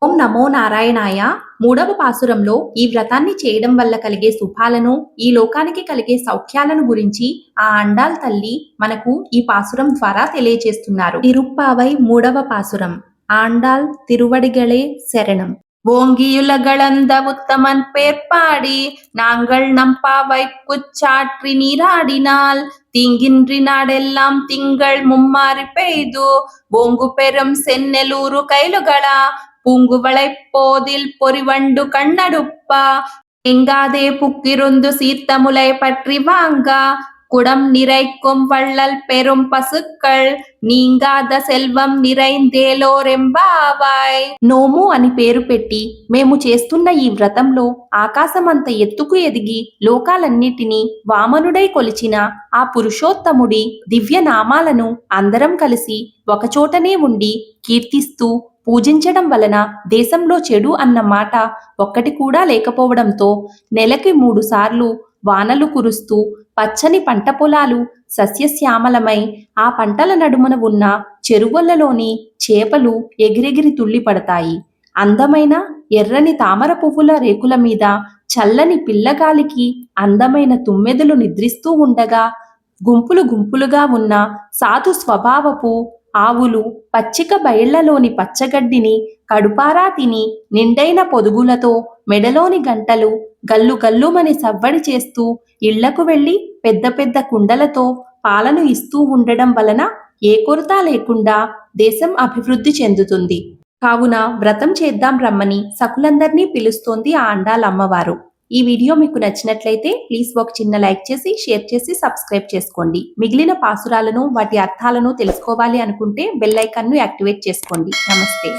ఓం నమో నారాయణాయ. మూడవ పాసురంలో ఈ వ్రతాన్ని చేయడం వల్ల కలిగే శుభాలను, ఈ లోకానికి కలిగే సౌఖ్యాలను గురించి ఆ అండాల్ తల్లి మనకు ఈ పాసురం ద్వారా తెలియజేస్తున్నారు. తిరుప్పావై మూడవ పాసురం. ఆండాల్ తిరువడిగళే శరణం. ஓங்கியுலகளந்த உத்தமன் பேர்பாடி நாங்கள் நம்பாவை குச்சாற்றி நீராடினால் தீங்கின்றி நாடெல்லாம் திங்கள் மும்மாறி பெய்து ஓங்கு பெரும் சென்னெலூரு கைலுகள பூங்குவளைப் போதில் பொறிவண்டு கண்ணடுப்ப எங்காதே புக்கிருந்து சீர்த்தமுலை பற்றி வாங்க குடம் நிறைக்கும் வள்ளல் பெரும் பசுக்கள் నీంగాద సెల్వం నిరైందేలోరెంబావాయ్. నోము అని పేరు పెట్టి మేము చేస్తున్న ఈ వ్రతంలో ఆకాశమంత ఎత్తుకు ఎదిగి లోకాలన్నిటినీ వామనుడై కొలిచిన ఆ పురుషోత్తముడి దివ్య నామాలను అందరం కలిసి ఒకచోటనే ఉండి కీర్తిస్తూ పూజించడం వలన దేశంలో చెడు అన్న మాట ఒక్కటి కూడా లేకపోవడంతో నెలకి 3 సార్లు వానలు కురుస్తూ పచ్చని పంట పొలాలు సస్యశ్యామలమై ఆ పంటల నడుమన ఉన్న చెరువులలోని చేపలు ఎగిరెగిరి తుళ్ళిపడతాయి. అందమైన ఎర్రని తామర పువ్వుల రేకుల మీద చల్లని పిల్లగాలికి అందమైన తుమ్మెదలు నిద్రిస్తూ ఉండగా గుంపులు గుంపులుగా ఉన్న సాధు స్వభావపు ఆవులు పచ్చిక బయళ్లలోని పచ్చగడ్డిని కడుపారా తిని నిండైన పొదుగులతో మెడలోని గంటలు గల్లు గల్లుమని సవ్వడి చేస్తూ ఇళ్లకు వెళ్లి పెద్ద పెద్ద కుండలతో పాలను ఇస్తూ ఉండడం వలన ఏ కొరత లేకుండా దేశం అభివృద్ధి చెందుతుంది. కావున వ్రతం చేద్దాం రమ్మని సకులందరినీ పిలుస్తోంది ఆ అండాల్ అమ్మవారు. ఈ వీడియో మీకు నచ్చినట్లయితే ప్లీజ్ ఒక చిన్న లైక్ చేసి, షేర్ చేసి, సబ్స్క్రైబ్ చేసుకోండి. మిగిలిన పాసురాలను వాటి అర్థాలను తెలుసుకోవాలి అనుకుంటే బెల్ ఐకాన్ను యాక్టివేట్ చేసుకోండి. నమస్తే.